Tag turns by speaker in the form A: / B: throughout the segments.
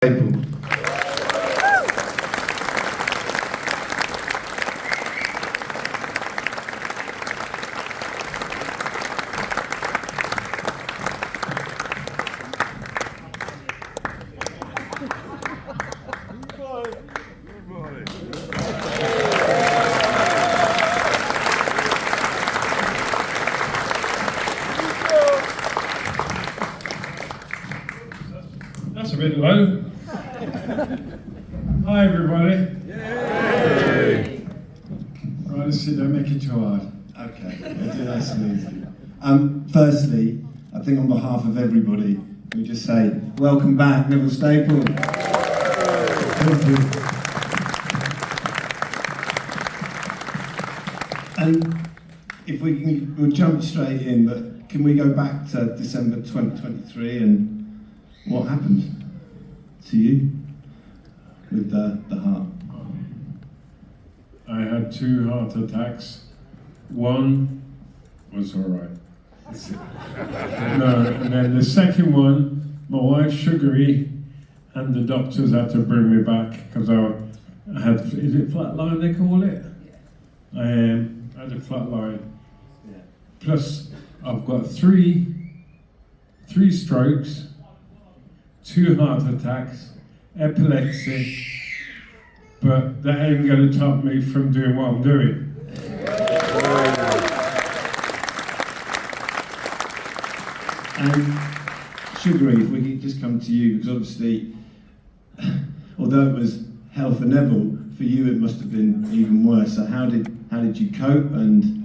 A: Blackpool.
B: That's a bit low. Hi everybody.
A: Yay!
B: Right, let's sit down, make it too hard.
A: Okay, we'll do nice and easy. Firstly, I think on behalf of everybody, we just say, welcome back, Neville Staple.
B: Thank you.
A: And if we can, we'll jump straight in, but can we go back to December 2023 and what happened to you with the heart?
B: I had 2 heart attacks. One was all right. No, and then the second one, my wife's sugary, and the doctors had to bring me back because I had, is it flatline they call it? I had a flatline. Plus, I've got three strokes, 2 heart attacks, epilepsy, but that ain't going to stop me from doing what I'm doing.
A: And Sugary, if we could just come to you, because obviously, although it was hell for Neville, for you it must have been even worse. So how did you cope, and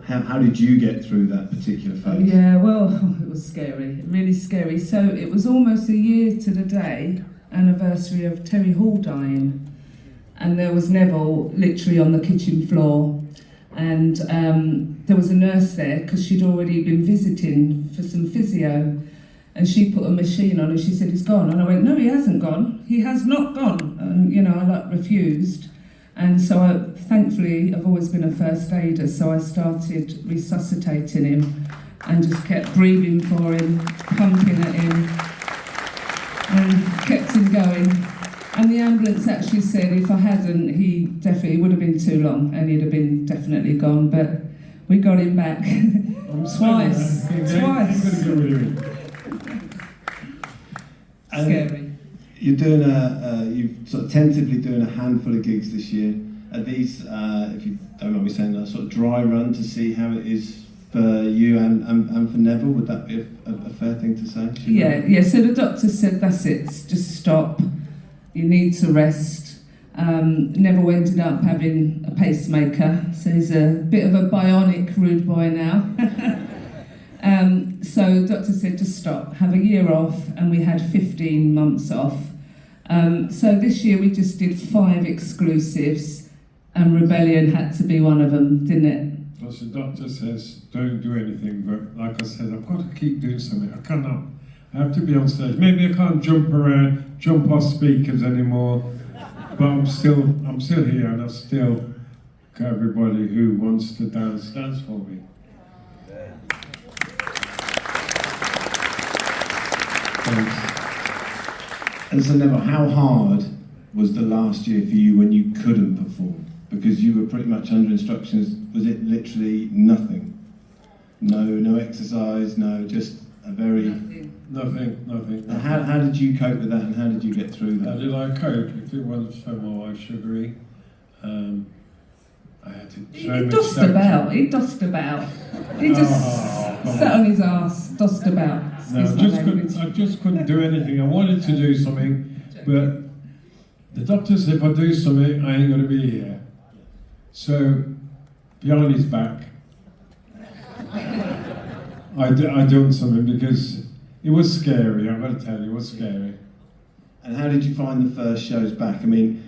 A: how did you get through that particular phase?
C: Yeah, well, it was scary, really scary. So it was almost a year to the day, anniversary of Terry Hall dying, and there was Neville literally on the kitchen floor, and there was a nurse there because she'd already been visiting for some physio, and she put a machine on and she said, he's gone. And I went, no, he hasn't gone. He has not gone. And, I refused. And so thankfully, I've always been a first aider, so I started resuscitating him and just kept breathing for him, pumping at him, and kept him going. And the ambulance actually said if I hadn't, he definitely would have been too long and he'd have been definitely gone, but we got him back. Twice. Scary.
A: You're doing you've sort of tentatively doing a handful of gigs this year. Are these, if you don't mind me saying, a sort of dry run to see how it is for you and for Neville? Would that be a fair thing to say?
C: Yeah. So the doctor said that's it. Just stop. You need to rest. Neville ended up having a pacemaker, so he's a bit of a bionic rude boy now. So the doctor said to stop, have a year off, and we had 15 months off. So this year we just did 5 exclusives, and Rebellion had to be one of them, didn't it?
B: Plus the doctor says, don't do anything, but like I said, I've got to keep doing something. I cannot. I have to be on stage. Maybe I can't jump around, jump off speakers anymore, but I'm still here, and I've still got everybody who wants to dance for me. Thanks.
A: And so Neville, how hard was the last year for you when you couldn't perform? Because you were pretty much under instructions. Was it literally nothing? No exercise, no, just a very...
B: Nothing.
A: How did you cope with that, and how did you get through that?
B: How did I cope? If it wasn't for my wife sugary, I had to
C: He dossed about. He just sat on his arse, dossed about.
B: No, I just couldn't do anything. I wanted to do something, but the doctor said if I do something, I ain't going to be here. So, behind his back, I done something because it was scary. I've got to tell you, it was scary.
A: And how did you find the first shows back? I mean,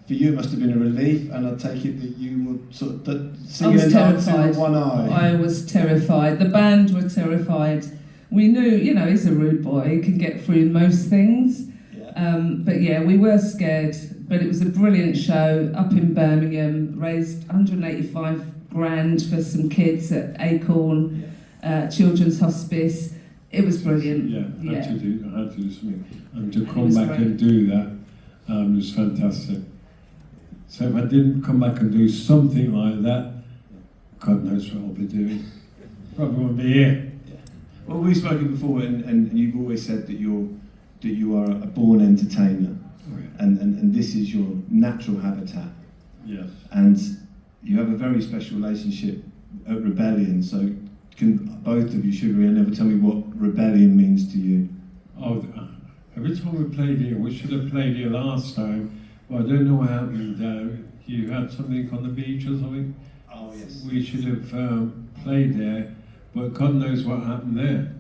A: for you it must have been a relief, and I take it that you were sort of singing and dancing with one eye.
C: I was terrified. The band were terrified. We knew, he's a rude boy. He can get through most things.
A: Yeah.
C: But yeah, we were scared. But it was a brilliant show up in Birmingham. Raised 185 grand for some kids at Acorn Children's Hospice. It was brilliant.
B: Yeah, I had to do something. And to
C: It
B: come
C: was
B: back
C: great.
B: and do that was fantastic. So if I didn't come back and do something like that, God knows what I'll be doing. Probably won't be here.
A: Well, we've spoken before, and you've always said that you are a born entertainer, and this is your natural habitat.
B: Yes.
A: And you have a very special relationship at Rebellion. So, can both of you, Sugary and Never, tell me what Rebellion means to you?
B: Oh, every time we played here, we should have played here last time, but I don't know what happened. You had something on the beach or something?
A: Oh, yes.
B: We should have played there, but God knows what happened there.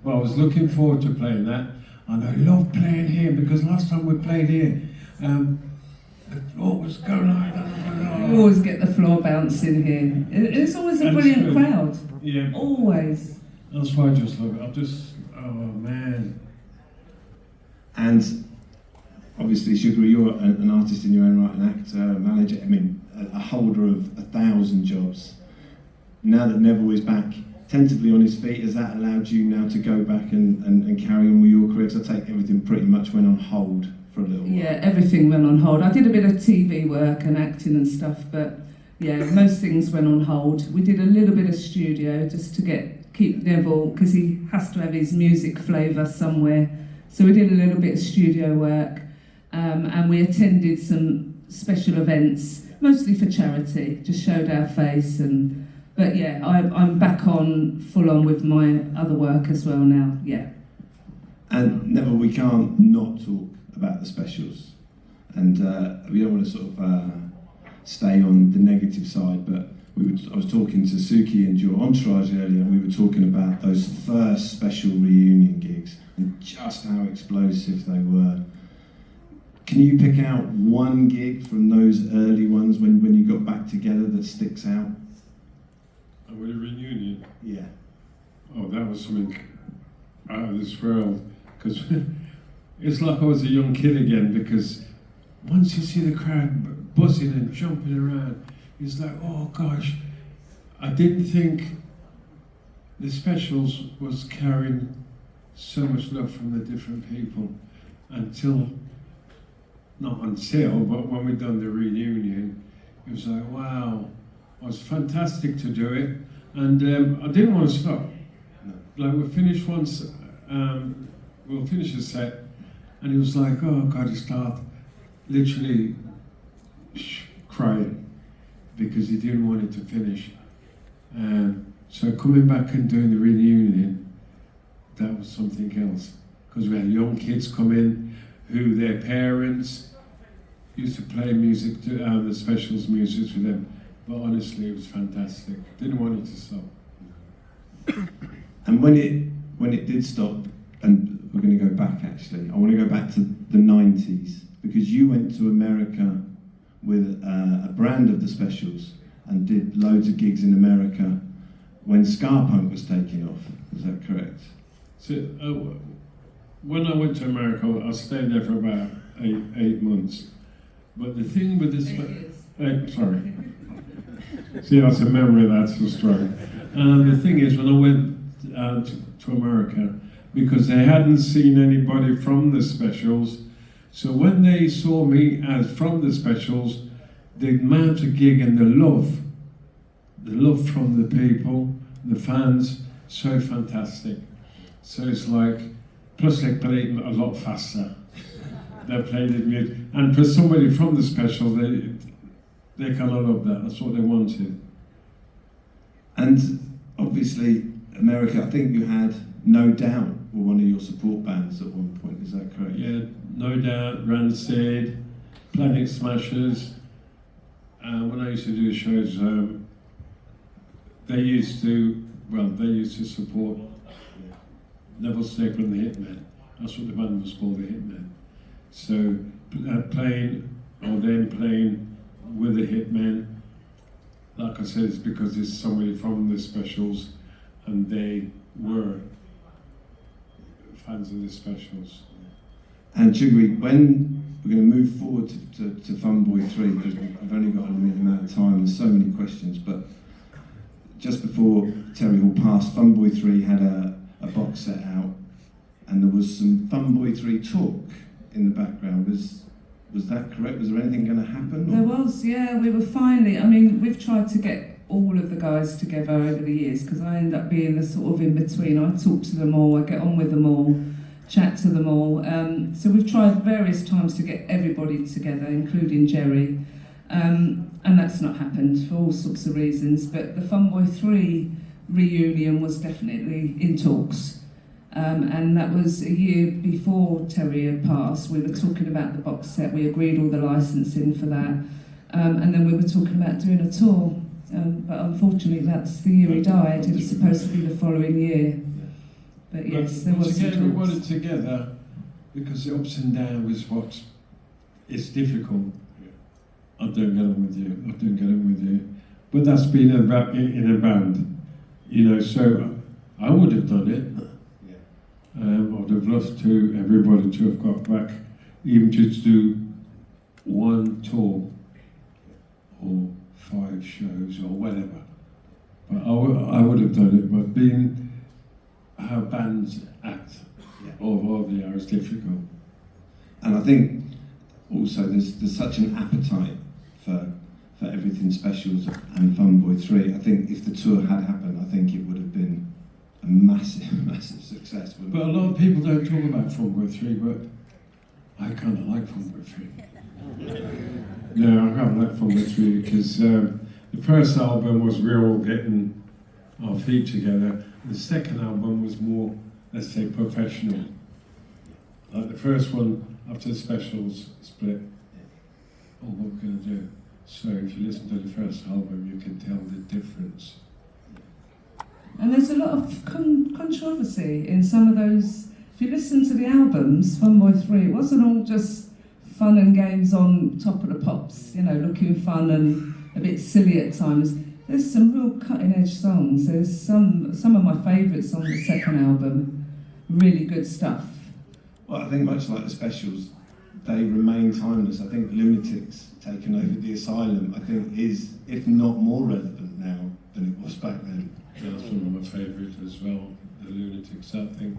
B: Well, I was looking forward to playing that, and I love playing here because last time we played here, the floor was going like that.
C: You always get the floor bouncing here. It's always a
B: And
C: brilliant
B: it's
C: crowd.
B: Yeah,
C: Always.
B: that's why I just love it. Oh man.
A: And obviously, Sugary, you're an artist in your own right, an actor, a manager, I mean, a holder of 1,000 jobs. Now that Neville is back tentatively on his feet, has that allowed you now to go back and carry on with your career? 'Cause I take everything pretty much went on hold for a little while.
C: Yeah, everything went on hold. I did a bit of TV work and acting and stuff, but yeah, most things went on hold. We did a little bit of studio just to keep Neville, because he has to have his music flavour somewhere. So we did a little bit of studio work, and we attended some special events, mostly for charity, just showed our face. But yeah, I'm back on full on with my other work as well now, yeah.
A: And Neville, we can't not talk about the specials. And we don't want to sort of stay on the negative side, but I was talking to Suki and your entourage earlier, and we were talking about those first special reunion gigs and just how explosive they were. Can you pick out one gig from those early ones when you got back together that sticks out?
B: And with a reunion.
A: Yeah.
B: Oh, that was something out of this world. Because it's like I was a young kid again, because once you see the crowd buzzing and jumping around, it's like, oh gosh, I didn't think the specials was carrying so much love from the different people not until, but when we done the reunion, it was like, wow, it was fantastic to do it. And I didn't want to stop. Like we finished once, we'll finish the set, and he was like, oh God, he started literally crying because he didn't want it to finish. So coming back and doing the reunion, that was something else. Because we had young kids come in who their parents used to play music, the specials music with them. But honestly, it was fantastic. Didn't want it to stop.
A: And when it did stop, and we're going to go back actually, I want to go back to the 90s, because you went to America with a brand of the specials and did loads of gigs in America when ska punk was taking off. Is that correct?
B: So when I went to America, I stayed there for about eight months. But the thing with this, sorry. See, that's a memory that's so strong. And the thing is, when I went to America, because they hadn't seen anybody from the specials, so when they saw me as from the specials, the amount of gig and the love from the people, the fans, so fantastic. So it's like, plus they played a lot faster. They played it music, and for somebody from the specials, they kind of loved that. That's what they wanted.
A: And obviously, America, I think you had No Doubt were one of your support bands at one point, is that correct?
B: Yeah, No Doubt, Rancid, Planet Smashers. When I used to do shows, they used to support Neville Staple and the Hitmen. That's what the band was called, the Hitmen. So playing with the Hitmen, like I said, it's because it's somebody from the specials, and they were fans of the specials.
A: And Sugary, when we're going to move forward to Funboy 3, because we've only got a limited amount of time, there's so many questions, but just before Terry Hall passed, Funboy 3 had a a box set out, and there was some Fun Boy 3 talk in the background. Was that correct? Was there anything going to happen?
C: There was, yeah. We were finally, I mean, we've tried to get all of the guys together over the years because I end up being the sort of in-between. I talk to them all, I get on with them all, chat to them all. So we've tried various times to get everybody together, including Jerry. And that's not happened for all sorts of reasons. But the Fun Boy 3 reunion was definitely in talks. And that was a year before Terry had passed. We were talking about the box set, we agreed all the licensing for that. And then we were talking about doing a tour. But unfortunately, that's the year he died. It was supposed to be the following year. But yes, there was
B: to get
C: some
B: everybody
C: talks.
B: together, because the ups and downs is what it's difficult. I don't get on with you. But that's been about in a band, you know. So I would have done it. I would have loved to everybody to have got back, even just do one tour or 5 shows or whatever. But I would have done it. But being how bands act over the hours is difficult.
A: And I think also there's such an appetite for everything specials and Fun Boy 3. I think if the tour had happened, I think it would have been a massive success.
B: But a lot of people don't talk about Fun Boy 3, but I kind of like Fun Boy 3. No, I kind of like Fun Boy 3 because the first album was we were all getting our feet together. The second album was more, let's say, professional. Like the first one, after the specials split, oh, what we're going to do? So if you listen to the first album, you can tell the difference.
C: And there's a lot of controversy in some of those. If you listen to the albums, Fun Boy 3, it wasn't all just fun and games on Top of the Pops, you know, looking fun and a bit silly at times. There's some real cutting-edge songs. There's some of my favourites on the second album. Really good stuff.
A: Well, I think much like the specials, they remain timeless. I think Lunatics taking over the Asylum, I think is, if not more relevant now than it was back then.
B: That's one of my favourites as well, the Lunatics. I think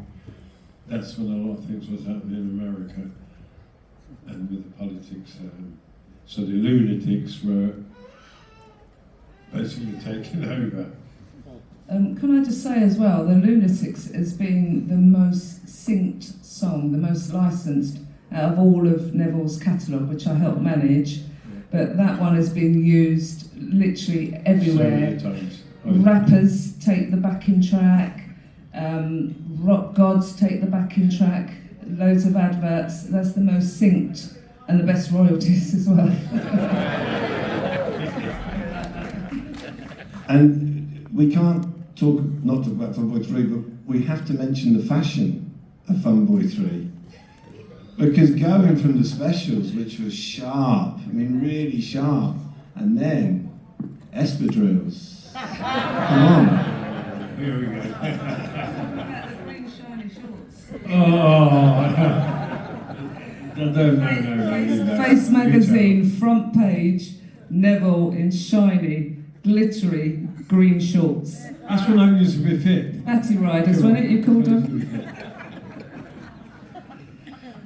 B: that's when a lot of things was happening in America and with the politics. So the Lunatics were basically taking over.
C: Can I just say as well, the Lunatics has been the most synced song, the most licensed out of all of Neville's catalogue, which I helped manage. But that one has been used literally everywhere.
B: So many times.
C: Rappers take the backing track, rock gods take the backing track, loads of adverts. That's the most synced and the best royalties as well.
A: And we can't not talk about Fun Boy 3, but we have to mention the fashion of Fun Boy 3. Because going from the specials, which was sharp, I mean really sharp, and then espadrilles. Come on.
B: Here we go.
C: The green shiny shorts.
B: No.
C: Face magazine, front page, Neville in shiny, glittery green shorts.
B: That's when I used to be fit.
C: Batty riders, wasn't it you called them?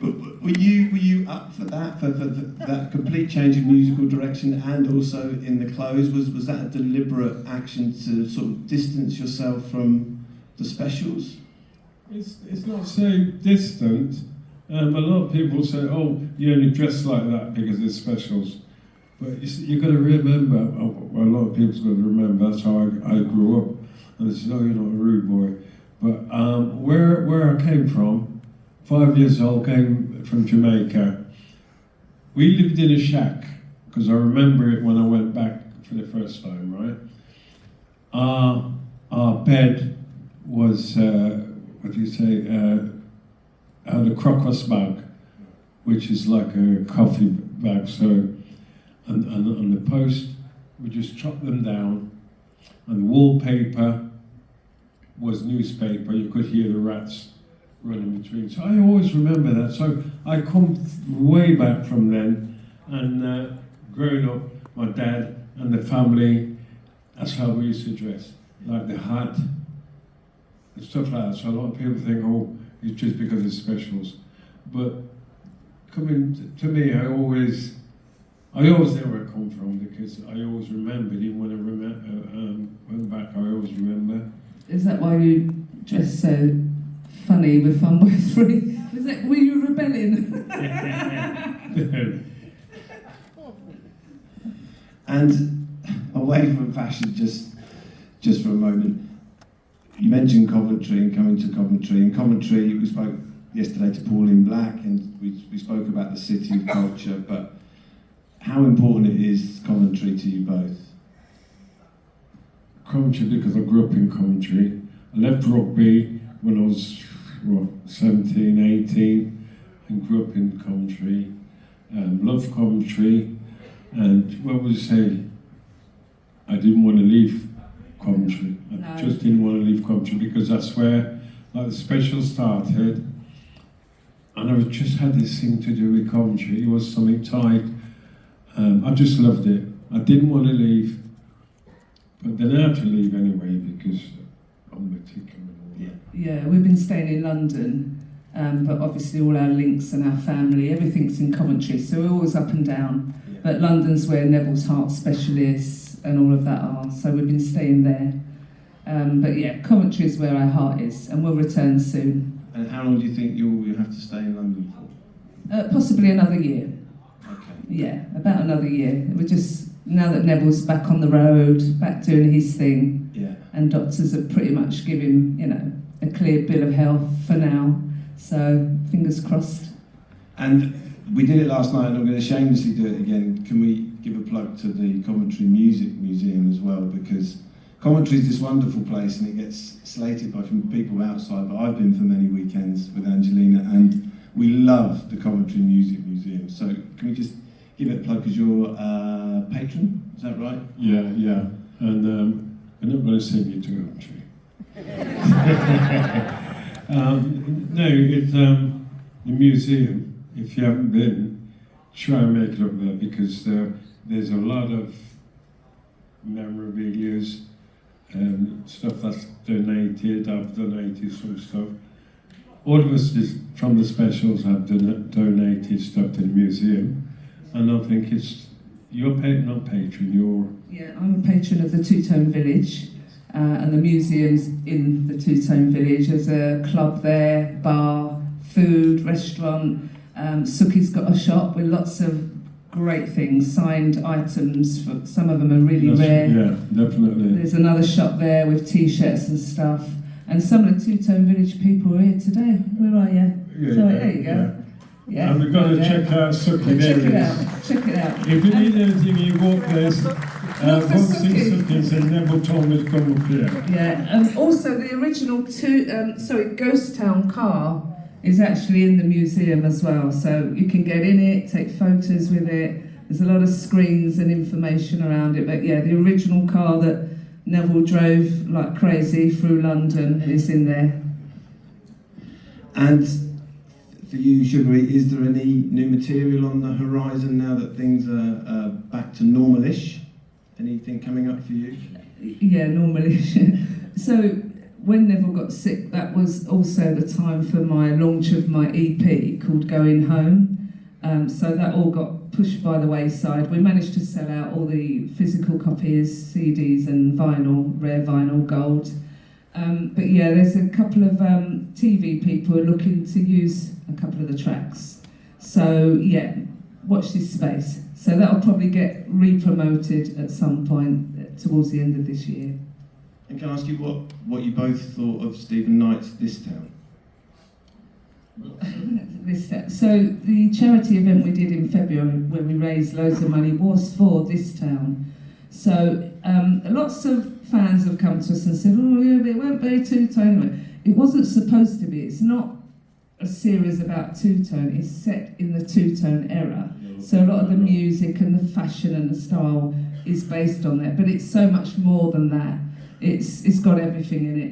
A: But were you up for that, for that complete change of musical direction, and also in the clothes? Was that a deliberate action to sort of distance yourself from the specials?
B: It's not so distant. A lot of people say, oh, you only dress like that because it's specials. But you've got to remember, well, a lot of people's got to remember, that's how I grew up. And they say, oh, you're not a rude boy. But where I came from, 5 years old, came from Jamaica. We lived in a shack, because I remember it when I went back for the first time, right? Our bed was, what do you say, had a crocus bag, which is like a coffee bag, so, and on the post, we just chopped them down, and the wallpaper was newspaper. You could hear the rats running between. So I always remember that. So I come way back from then, and growing up, my dad and the family, that's how we used to dress. Like the hat, and stuff like that. So a lot of people think, oh, it's just because it's specials. But coming to me, I always know where I come from because I always remembered, even when I went back, I always remember.
C: Is that why you dress so funny with fun words free? Were you rebelling?
A: And away from fashion, just for a moment, you mentioned Coventry and coming to Coventry. In Coventry, we spoke yesterday to Pauline Black, and we spoke about the city of culture, but how important it is Coventry to you both?
B: Coventry, because I grew up in Coventry. I left rugby when I was 17, 18, and grew up in Coventry. Loved Coventry, and what would you say? I didn't want to leave Coventry. I just didn't want to leave Coventry because that's where the special started. And I just had this thing to do with Coventry. It was something tight. I just loved it. I didn't want to leave, but then I had to leave anyway because I'm a ticker and all that.
C: Yeah, we've been staying in London, but obviously all our links and our family, everything's in Coventry, so we're always up and down.
A: Yeah.
C: But London's where Neville's heart specialists and all of that are, so we've been staying there. But yeah, Coventry is where our heart is, and we'll return soon.
A: And how long do you think you'll have to stay in London for?
C: Possibly another year.
A: Okay.
C: Yeah, about another year. We're just, now that Neville's back on the road, back doing his thing,
A: Yeah.
C: and doctors have pretty much given him, a clear bill of health for now. So, fingers crossed.
A: And we did it last night, and I'm going to shamelessly do it again. Can we give a plug to the Coventry Music Museum as well? Because Coventry is this wonderful place, and it gets slated by from people outside, but I've been for many weekends with Angelina, and we love the Coventry Music Museum. So can we just give it a plug because you're a patron? Is that right?
B: Yeah. And I'm not going to send you to Coventry. No, it's the museum. If you haven't been, try and make it up there because there's a lot of memorabilia, stuff that's donated. I've donated some stuff. All of us from the specials have donated stuff to the museum, and I think you're not patron,
C: Yeah, I'm a patron of the Two-Tone Village, and the museum's in the Two-Tone Village. There's a club there, bar, food, restaurant. Suki's got a shop with lots of great things, signed items. Some of them are really rare.
B: Yeah, definitely.
C: There's another shop there with T-shirts and stuff. And some of the Two-Tone Village people are here today. Where are you?
B: Yeah,
C: There you go. Yeah.
B: And we've got to check out Suki.
C: Check it out.
B: If you need anything, you walk there.
C: Look for Suki.
B: Suki and Neville told me to come up here.
C: Yeah, and also the original Ghost Town car is actually in the museum as well, so you can get in it, take photos with it. There's a lot of screens and information around it, but yeah, the original car that Neville drove like crazy through London is in there.
A: And for you, Sugary, is there any new material on the horizon now that things are back to normal-ish? Anything coming up for you?
C: Yeah, normally. So when Neville got sick, that was also the time for my launch of my EP called Going Home. So that all got pushed by the wayside. We managed to sell out all the physical copies, CDs and vinyl, rare vinyl, gold. But yeah, there's a couple of TV people who are looking to use a couple of the tracks. So yeah, watch this space. So that'll probably get re-promoted at some point towards the end of this year.
A: And can I ask you what you both thought of Stephen Knight's This Town?
C: So the charity event we did in February where we raised loads of money was for This Town. So lots of fans have come to us and said, oh yeah, it won't be two-tone. It wasn't supposed to be. It's not a series about two-tone. It's set in the two-tone era. So a lot of the music and the fashion and the style is based on that. But it's so much more than that. It's got everything in it,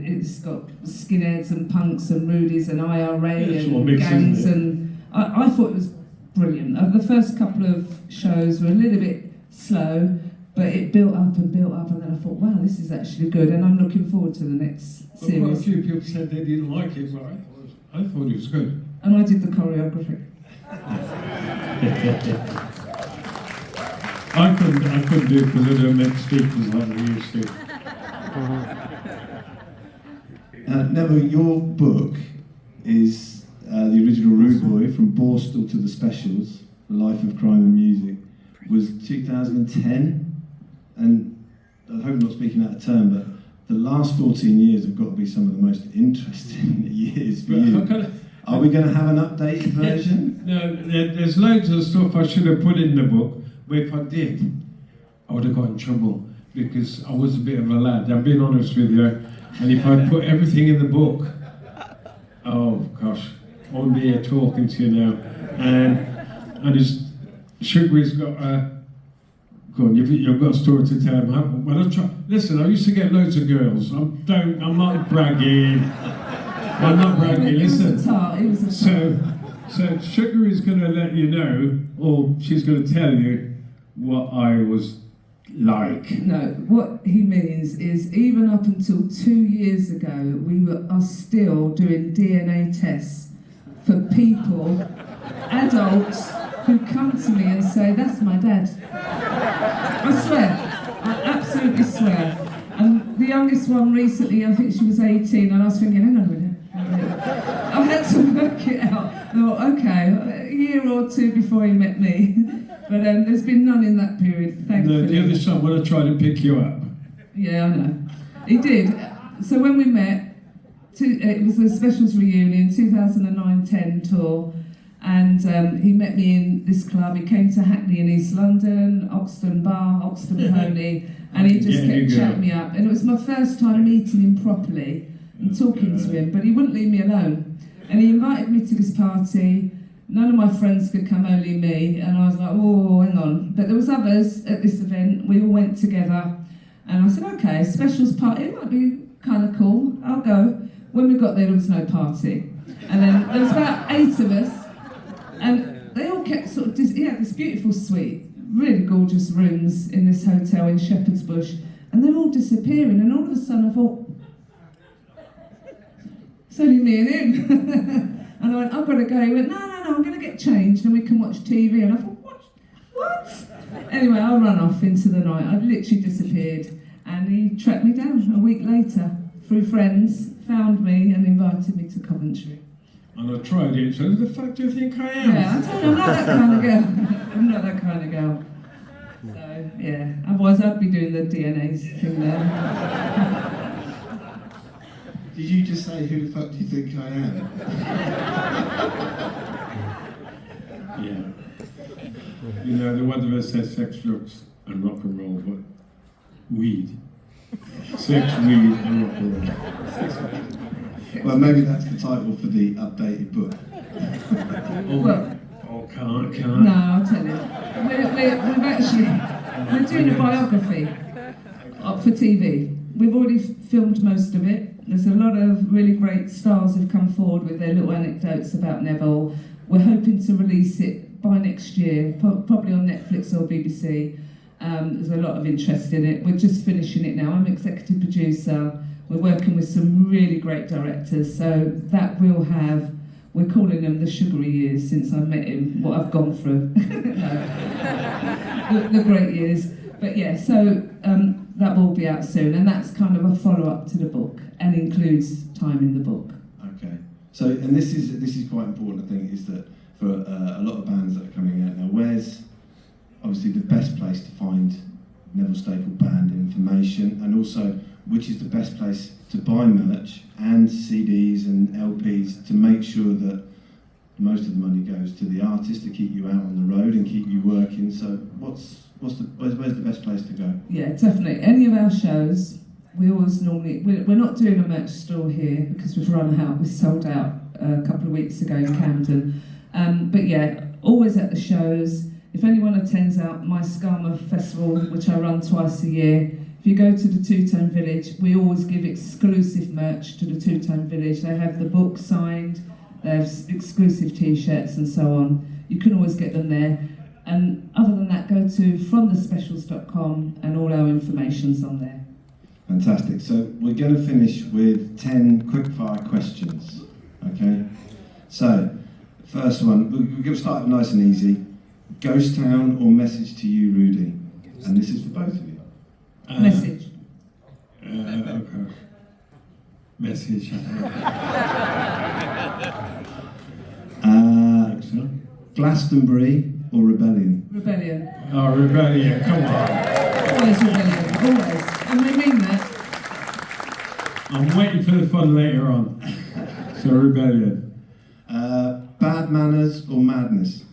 C: it's got skinheads and punks and rudies and IRA and gangs, and I thought it was brilliant. The first couple of shows were a little bit slow, But it built up, and then I thought, wow, this is actually good, and I'm looking forward to the next
B: But quite a
C: series.
B: few people said they didn't like it, but I thought it was good.
C: And I did the choreography.
B: I couldn't do it because I don't make speakers like we used to.
A: Neville, your book is the original Rude Boy, From Borstal to the Specials, The Life of Crime and Music, was 2010. And I hope I'm not speaking out of turn, but the last 14 years have got to be some of the most interesting years for you. Are we going to have an updated version?
B: No, there's loads of stuff I should have put in the book, but if I did, I would have got in trouble because I was a bit of a lad. I'm being honest with you. And if I put everything in the book, oh gosh, I won't be here talking to you now. And Sugary's got a. Go on, you've got a story to tell him. Listen, I used to get loads of girls. I'm not bragging. I'm not bragging. Listen. So Sugary's going to let you know, or she's going to tell you what I was like.
C: No, what he means is even up until 2 years ago, are still doing DNA tests for people, adults, who come to me and say, that's my dad. I swear, I absolutely swear. And the youngest one recently, I think she was 18, and I was thinking, hang on a minute. I had to work it out. I thought, okay, a year or two before he met me. But there's been none in that period, thankfully.
B: The other time when I tried to pick you up.
C: Yeah, I know. He did. So when we met, it was the Specials reunion, 2009-10 tour, and he met me in this club. He came to Hackney in East London, Oxton Bar, Oxton Pony, and he just kept chatting me up. And it was my first time meeting him properly and talking to him, but he wouldn't leave me alone. And he invited me to this party. None of my friends could come, only me, and I was like, oh, hang on. But there was others at this event. We all went together, and I said, okay, Specials party, it might be kind of cool, I'll go. When we got there was no party. And then there was about 8 of us, and they all kept sort of, he had this beautiful suite, really gorgeous rooms in this hotel in Shepherd's Bush, and they're all disappearing, and all of a sudden I thought, it's only me and him. And I went, I've got to go. He went, no, I'm going to get changed and we can watch TV. And I thought, what? Anyway, I ran off into the night. I'd literally disappeared. And he tracked me down a week later through friends, found me and invited me to Coventry.
B: And I tried it, so who the fuck do you think I am?
C: Yeah, I told you, I'm not that kind of girl. I'm not that kind of girl. So, yeah, otherwise I'd be doing the DNA thing there.
A: Did you just say, who the fuck do you think I am?
B: Yeah. You know, the one of us says sex, drugs, and rock and roll, but weed. Sex, weed, and rock and roll.
A: Well, maybe that's the title for the updated book.
B: Can't.
C: No, I'll tell you. We're doing a biography for TV. We've already filmed most of it. There's a lot of really great stars who've come forward with their little anecdotes about Neville. We're hoping to release it by next year, probably on Netflix or BBC. There's a lot of interest in it. We're just finishing it now. I'm executive producer. We're working with some really great directors, so that will have, we're calling them the sugary years since I met him, what I've gone through. the great years. But yeah, so that will be out soon, and that's kind of a follow-up to the book and includes time in the book.
A: Okay. So, and this is quite important, I think, is that for a lot of bands that are coming out now, where's obviously the best place to find Neville Staple band information, and also which is the best place to buy merch and CDs and LPs to make sure that most of the money goes to the artist to keep you out on the road and keep you working. So where's the best place to go?
C: Yeah, definitely. Any of our shows, we always normally, we're not doing a merch store here because we've run out. We sold out a couple of weeks ago in Camden. But yeah, always at the shows. If anyone attends out my Skama Festival, which I run twice a year, if you go to the Two Tone Village, we always give exclusive merch to the Two Tone Village. They have the book signed, they have exclusive T-shirts and so on. You can always get them there. And other than that, go to fromthespecials.com and all our information's on there.
A: Fantastic. So we're going to finish with 10 quick-fire questions. Okay? So, first one, we're going to start nice and easy. Ghost town or message to you, Rudy? And this is for both of you.
C: Message.
B: Okay. Message.
A: Glastonbury or Rebellion?
C: Rebellion.
B: Oh, Rebellion, come on.
C: Always rebellion. Always. And we mean that.
B: I'm waiting for the fun later on. So, Rebellion.
A: Bad manners or madness?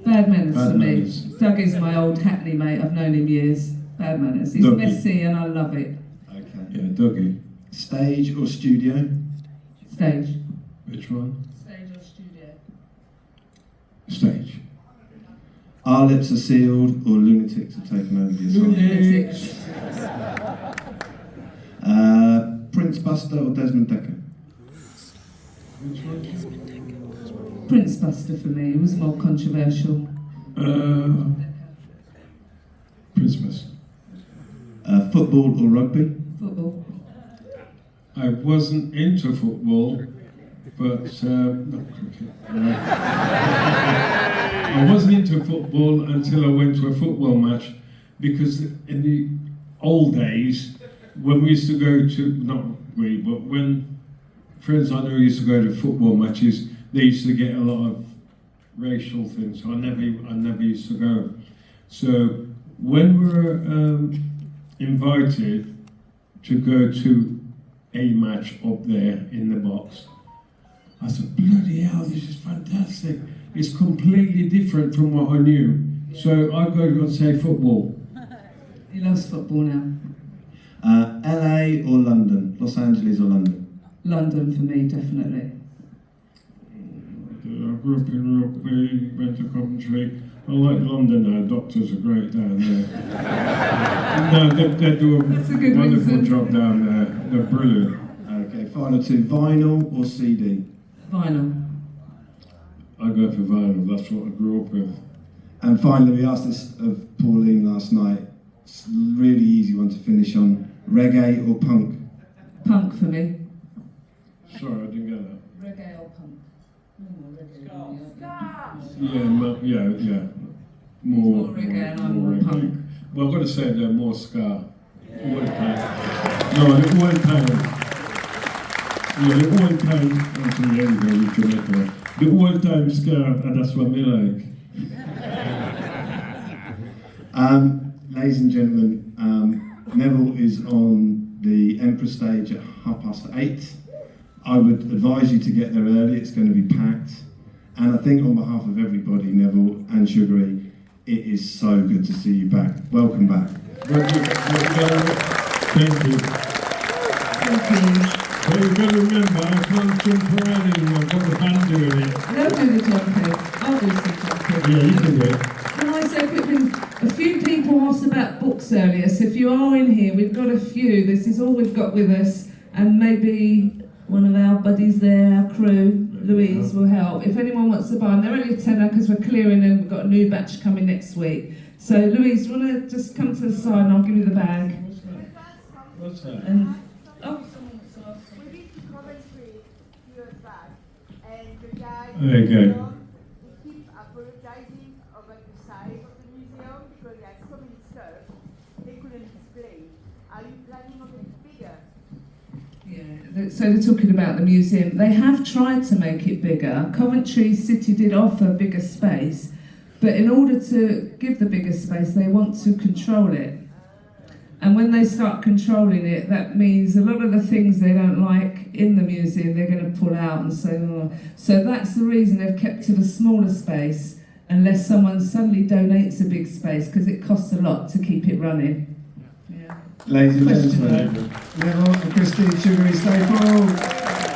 C: Bad manners
B: Bad
C: for
B: manners.
C: me. Doug is my old Hackney mate. I've known him years. Bad manners. He's
B: Dougie.
C: messy and I love it.
A: Okay.
B: Yeah, Dougie.
A: Stage or studio?
C: Stage.
B: Which one?
C: Stage or studio?
B: Stage.
A: Our lips are sealed or lunatics have taken over the asylum?
B: Lunatics.
A: Prince Buster or Desmond Decker?
B: Which one?
C: Prince Buster for me. It was more controversial.
B: Christmas.
A: Football or rugby?
C: Football.
B: I wasn't into football, but not cricket. I wasn't into football until I went to a football match, because in the old days, when we used to go to, not we, but when friends I know used to go to football matches, they used to get a lot of racial things, so I never used to go. So when we were invited to go to a match up there in the box, I said, bloody hell, this is fantastic. It's completely different from what I knew. So I go and say football.
C: He loves football now.
A: LA or London? Los Angeles or London?
C: London for me, definitely.
B: I grew up in Rugby, went to Coventry. I like London now, doctors are great down there. No, they do a
C: That's a good
B: wonderful
C: reason.
B: job down there. They're brilliant.
A: Okay, final two. Vinyl or CD?
C: Vinyl.
B: I go for vinyl, that's what I grew up with.
A: And finally, we asked this of Pauline last night. It's a really easy one to finish on. Reggae or punk?
C: Punk for me.
B: Sorry, I didn't get that.
C: Reggae or punk?
B: Yeah. More
C: reggae and I'm more
B: reggae.
C: punk.
B: Well, I've got to say they're more ska. All in pain. No, they're all in pain. Yeah, they're all in pain. Until the end of Jamaica. The all-time ska, and that's what me like.
A: Ladies and gentlemen, Neville is on the Emperor stage at 8:30. I would advise you to get there early, it's going to be packed. And I think on behalf of everybody, Neville and Sugary, it is so good to see you back. Welcome back.
B: Thank you.
C: Thank you.
B: But you've got to remember, I can't jump around anymore. I've got the band doing it.
C: They'll do the jumping. I'll do some jumping.
B: Yeah, you can do it.
C: Can I say quickly, a few people asked about books earlier, so if you are in here, we've got a few. This is all we've got with us, and maybe one of our buddies there, our crew, Louise, will help. If anyone wants to buy them, they're only a tenner because we're clearing them. We've got a new batch coming next week. So Louise, do you want to just come to the side and I'll give you the bag?
B: What's that?
C: And oh,
D: We need to Coventry years back, and the guy
B: There you go.
D: he keeps apologizing over the size of the museum because there are so many stuff they couldn't display. Are you planning on it bigger?
C: yeah. So they're talking about the museum. They have tried to make it bigger. Coventry City did offer bigger space, but in order to give the bigger space, they want to control it. And when they start controlling it, that means a lot of the things they don't like in the museum, they're going to pull out and say, oh. So that's the reason they've kept it a smaller space, unless someone suddenly donates a big space, because it costs a lot to keep it running. Yeah.
A: Ladies and
C: Question.
A: gentlemen, Neville and Christine Sugary, stay full.